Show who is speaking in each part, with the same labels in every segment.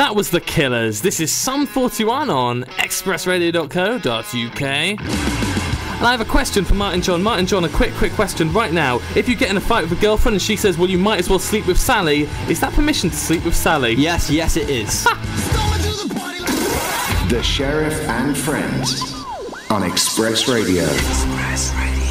Speaker 1: That was The Killers. This is Sum 41 on expressradio.co.uk. And I have a question for Martyn John. Martyn John, a quick question right now. If you get in a fight with a girlfriend and she says, well, you might as well sleep with Sally, is that permission to sleep with Sally?
Speaker 2: Yes, it is.
Speaker 3: The Sheriff and Friends on Express Radio. Express Radio.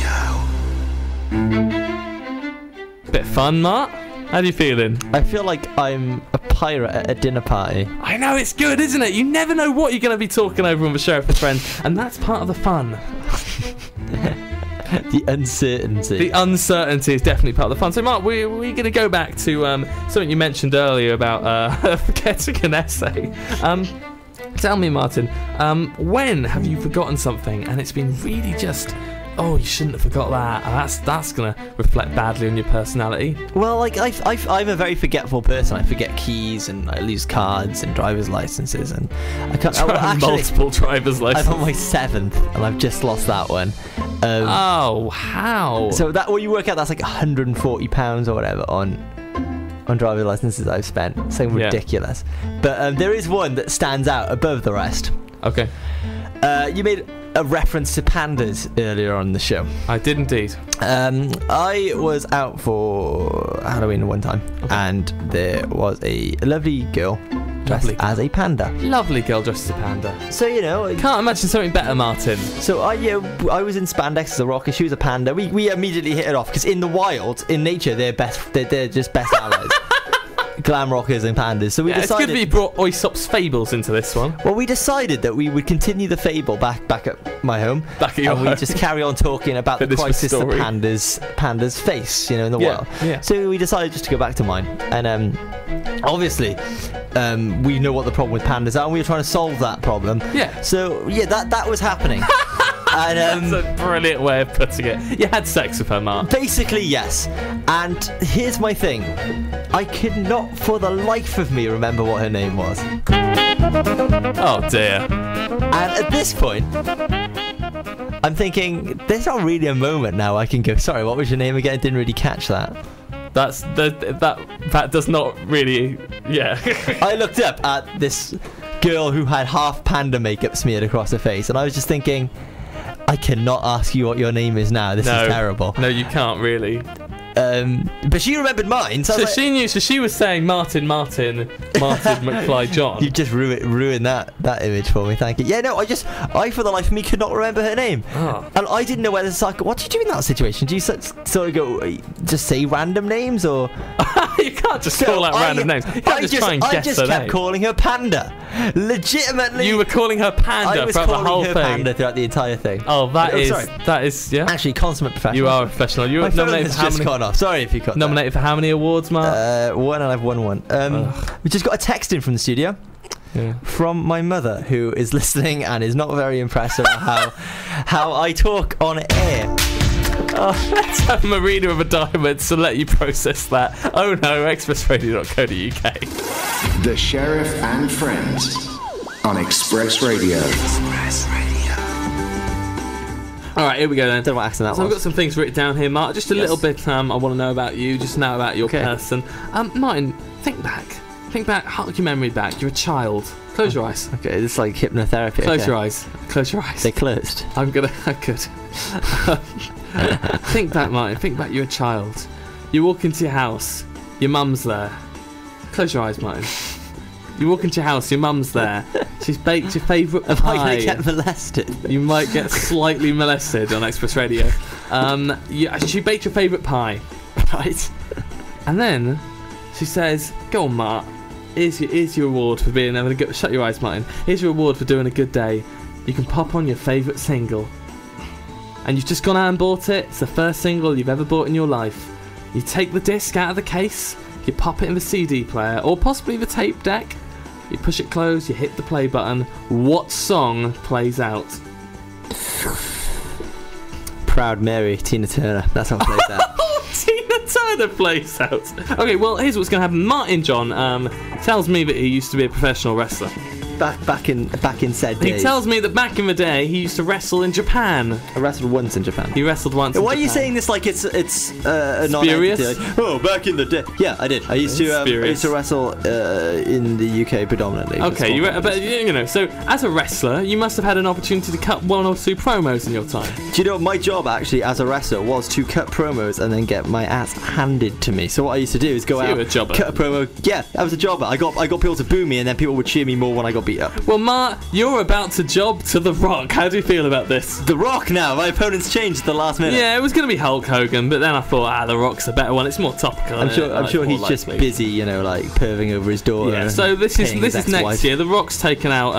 Speaker 1: Bit fun, Mart? How are you feeling?
Speaker 2: I feel like I'm a pirate at a dinner party.
Speaker 1: I know, it's good, isn't it? You never know what you're going to be talking over on The Sheriff and Friends, and that's part of the fun.
Speaker 2: The uncertainty.
Speaker 1: The uncertainty is definitely part of the fun. So, Mark, we're going to go back to something you mentioned earlier about forgetting an essay. Tell me, Martyn, when have you forgotten something and it's been really just... Oh, you shouldn't have forgot that. That's gonna reflect badly on your personality.
Speaker 2: Well, like I'm a very forgetful person. I forget keys and I lose cards and driver's licenses and I can't.
Speaker 1: Multiple driver's licenses.
Speaker 2: I'm on my 7th and I've just lost that one.
Speaker 1: Oh, how?
Speaker 2: So that when you work out, that's like £140 or whatever on driver's licenses I've spent. Something ridiculous. But there is one that stands out above the rest.
Speaker 1: Okay.
Speaker 2: You made a reference to pandas earlier on the show.
Speaker 1: I did indeed.
Speaker 2: I was out for Halloween one time, and there was a lovely girl dressed as a panda.
Speaker 1: Lovely girl dressed as a panda.
Speaker 2: So, you know...
Speaker 1: Can't imagine something better, Martyn.
Speaker 2: So, I was in spandex as a rock, and she was a panda. We immediately hit it off, because in the wild, in nature, they're just best allies. Glam rockers and pandas. So we decided. It's good that you brought
Speaker 1: Aesop's fables into this one.
Speaker 2: Well, we decided that we would continue the fable back at my home.
Speaker 1: Back at your home.
Speaker 2: We just carry on talking about the crisis that pandas face, you know, in the world.
Speaker 1: Yeah.
Speaker 2: So we decided just to go back to mine, and obviously, we know what the problem with pandas are, and we were trying to solve that problem.
Speaker 1: Yeah.
Speaker 2: So that was happening. And,
Speaker 1: that's a brilliant way of putting it. You had sex with her, Mark.
Speaker 2: Basically, yes. And here's my thing. I could not for the life of me remember what her name was.
Speaker 1: Oh, dear.
Speaker 2: And at this point, I'm thinking, there's not really a moment now I can go, sorry, what was your name again? I didn't really catch that.
Speaker 1: That does not really... Yeah.
Speaker 2: I looked up at this girl who had half panda makeup smeared across her face, and I was just thinking... I cannot ask you what your name is now. This is terrible.
Speaker 1: No, you can't really.
Speaker 2: But she remembered mine. So
Speaker 1: she knew. So she was saying Martyn McFly John.
Speaker 2: You just ruined that image for me. Thank you. Yeah, no, I for the life of me could not remember her name.
Speaker 1: Oh.
Speaker 2: And I didn't know whether to like, what do you do in that situation? Do you sort of go, just say random names or?
Speaker 1: You can't just call out random names. You can't just try and guess her name. I just kept
Speaker 2: calling her Panda. Legitimately.
Speaker 1: You were calling her Panda throughout the whole thing.
Speaker 2: Panda throughout the entire thing.
Speaker 1: Oh, that is yeah.
Speaker 2: Actually, consummate professional.
Speaker 1: You are a professional. You were nominated for how many?
Speaker 2: Off. Sorry if you cut.
Speaker 1: Nominated for how many awards, Mark?
Speaker 2: One, and I've won one. We just got a text in from the studio. Yeah. From my mother, who is listening and is not very impressed about how I talk on air.
Speaker 1: Oh, let's have Marina of a diamond to let you process that. Oh no, expressradio.co.uk.
Speaker 3: The Sheriff and Friends on Express Radio. Express Radio.
Speaker 1: Alright, here we go then.
Speaker 2: Don't know what accent that
Speaker 1: so
Speaker 2: was.
Speaker 1: I've got some things written down here, Mark. Just a little bit I want to know about you, just now about your person. Martyn, think back, hark your memory back. You're a child. Close your eyes.
Speaker 2: Okay, this is like hypnotherapy.
Speaker 1: Close your eyes.
Speaker 2: They're closed.
Speaker 1: I could. Think back, Martyn. Think back, you're a child. You walk into your house, your mum's there. Close your eyes, Martyn. You walk into your house, your mum's there. She's baked your favourite pie.
Speaker 2: Am I going to get molested?
Speaker 1: You might get slightly molested on Express Radio. She baked your favourite pie.
Speaker 2: Right.
Speaker 1: And then she says, go on, Mark. Here's your reward for being able to go. Shut your eyes, Martyn. Here's your reward for doing a good day. You can pop on your favourite single. And you've just gone out and bought it. It's the first single you've ever bought in your life. You take the disc out of the case, you pop it in the CD player, or possibly the tape deck. You push it closed, you hit the play button. What song plays out?
Speaker 2: Proud Mary, Tina Turner. That's how it plays out.
Speaker 1: Tina Turner plays out. Okay, well, here's what's going to happen. Martyn John tells me that he used to be a professional wrestler.
Speaker 2: back in said days.
Speaker 1: He tells me that back in the day he used to wrestle in Japan.
Speaker 2: I wrestled once in Japan.
Speaker 1: He wrestled once.
Speaker 2: Why are you saying this like it's a non-entity? Like, oh, back in the day. Yeah, I did. I used to wrestle in the UK predominantly.
Speaker 1: Okay, but so as a wrestler, you must have had an opportunity to cut 1 or 2 promos in your time.
Speaker 2: Do you know my job actually as a wrestler was to cut promos and then get my ass handed to me. So what I used to do is go out, cut a promo. Yeah, I was a jobber. I got people to boo me, and then people would cheer me more when I got beat up.
Speaker 1: Well, Mart, you're about to job to The Rock. How do you feel about this?
Speaker 2: The Rock now. My opponent's changed at the last minute.
Speaker 1: Yeah, it was going to be Hulk Hogan, but then I thought, The Rock's a better one. It's more topical.
Speaker 2: I'm sure he's just busy, like perving over his daughter.
Speaker 1: Yeah. So this is next year. The Rock's taken out.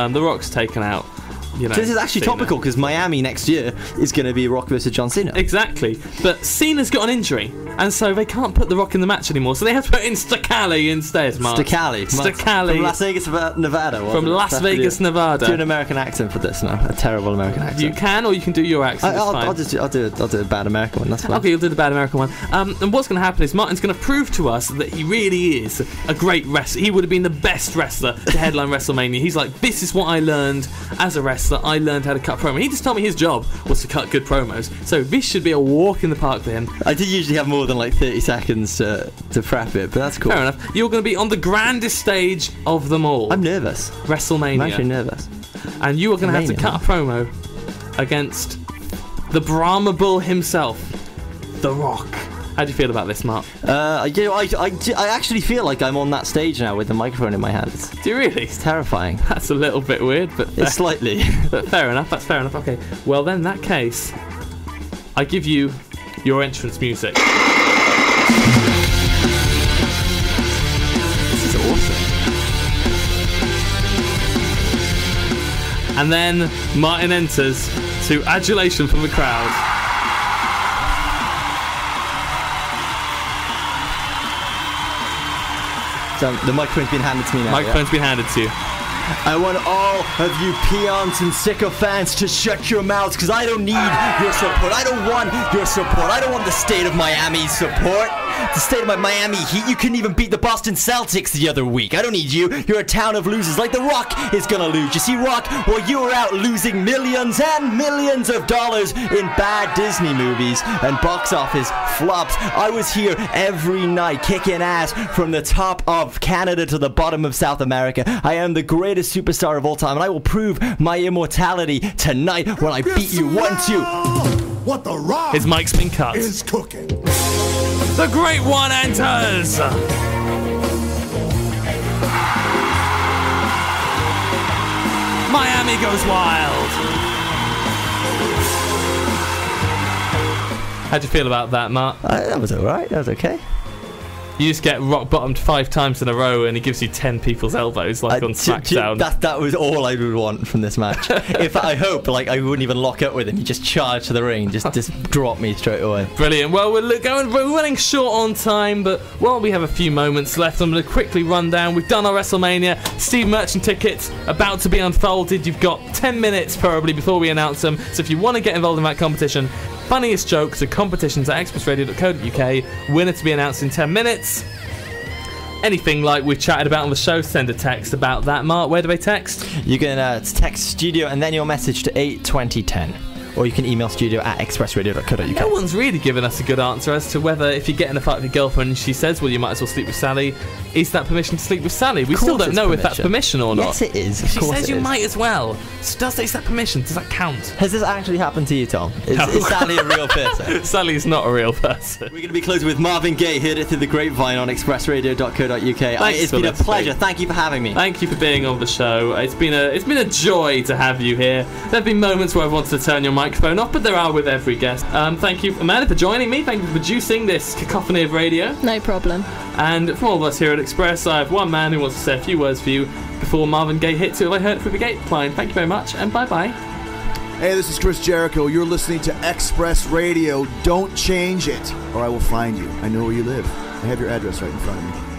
Speaker 1: So
Speaker 2: this is actually
Speaker 1: Cena.
Speaker 2: topical because Miami next year is going to be Rock versus John Cena.
Speaker 1: Exactly. But Cena's got an injury, and so they can't put The Rock in the match anymore. So they have to put in Stakali instead, Mark.
Speaker 2: Stakali. From Las Vegas, Nevada.
Speaker 1: From Las Vegas, Nevada.
Speaker 2: Do an American accent for this now. A terrible American accent.
Speaker 1: You can, or you can do your accent.
Speaker 2: I'll do a bad American one. That's fine.
Speaker 1: Okay, you'll do the bad American one. And what's going to happen is Martin's going to prove to us that he really is a great wrestler. He would have been the best wrestler to headline WrestleMania. He's like, this is what I learned as a wrestler. I learned how to cut promo. He just told me his job was to cut good promos. So this should be a walk in the park for him.
Speaker 2: I did usually have more than like 30 seconds to prep it, but that's cool.
Speaker 1: Fair enough. You're going to be on the grandest stage of them all.
Speaker 2: I'm nervous.
Speaker 1: WrestleMania.
Speaker 2: I'm actually nervous.
Speaker 1: And you are going to have to cut a promo against the Brahma Bull himself, The Rock. How do you feel about this, Mark?
Speaker 2: I actually feel like I'm on that stage now with the microphone in my hands.
Speaker 1: Do you really?
Speaker 2: It's terrifying.
Speaker 1: That's a little bit weird, but
Speaker 2: it's slightly.
Speaker 1: But fair enough. That's fair enough. Okay. Well, then in that case, I give you your entrance music. This is awesome. And then Martin enters to adulation from the crowd.
Speaker 2: The microphone's been handed to me now.
Speaker 1: Microphone's been handed to you.
Speaker 2: I want all of you peons and sycophants to shut your mouths, because I don't need your support. I don't want your support. I don't want the state of Miami's support. The state of Miami Heat. You couldn't even beat the Boston Celtics the other week. I don't need you. You're a town of losers, like The Rock is gonna lose. You see, Rock, well, you were out losing millions and millions of dollars in bad Disney movies and box office flops. I was here every night kicking ass from the top of Canada to the bottom of South America. I am the greatest superstar of all time, and I will prove my immortality tonight when I beat you 1-2.
Speaker 4: What The Rock
Speaker 1: his mic's been cut.
Speaker 4: is cooking.
Speaker 1: The Great One enters! Miami goes wild! How'd you feel about that, Mark?
Speaker 2: That was alright, that was okay.
Speaker 1: You just get rock bottomed 5 times in a row and he gives you 10 people's elbows like on SmackDown.
Speaker 2: That was all I would want from this match. If I hope I wouldn't even lock up with him. He just charged to the ring, just drop me straight away.
Speaker 1: Brilliant. Well, we're running short on time, but while we have a few moments left, I'm going to quickly run down. We've done our WrestleMania Steve Merchant tickets about to be unfolded. You've got 10 minutes probably before we announce them. So if you want to get involved in that competition, funniest jokes at competitions at expressradio.co.uk. Winner to be announced in 10 minutes. Anything like we've chatted about on the show, send a text about that. Mark, where do they text?
Speaker 2: You can text studio and then your message to 82010. Or you can email studio@expressradio.co.uk.
Speaker 1: No one's really given us a good answer as to whether if you get in a fight with your girlfriend and she says, well, you might as well sleep with Sally, is that permission to sleep with Sally? We still don't know if that's permission or not.
Speaker 2: Yes, it is.
Speaker 1: If she says you might as well, is that permission? Does that count?
Speaker 2: Has this actually happened to you, Tom? Is Sally a real person?
Speaker 1: Sally's not a real person.
Speaker 2: We're going to be closing with Marvin Gaye, heard it through the grapevine on expressradio.co.uk. It's been a pleasure. Thank you for having me.
Speaker 1: Thank you for being on the show. It's been a joy to have you here. There have been moments where I've wanted to turn your microphone off, but there are with every guest. Thank you, Amanda, for joining me. Thank you for producing this cacophony of radio.
Speaker 5: No problem.
Speaker 1: And from all of us here at Express, I have one man who wants to say a few words for you before Marvin Gaye hits it. I heard it through the gate line. Thank you very much, and bye-bye.
Speaker 4: Hey, this is Chris Jericho. You're listening to Express Radio. Don't change it, or I will find you. I know where you live. I have your address right in front of me.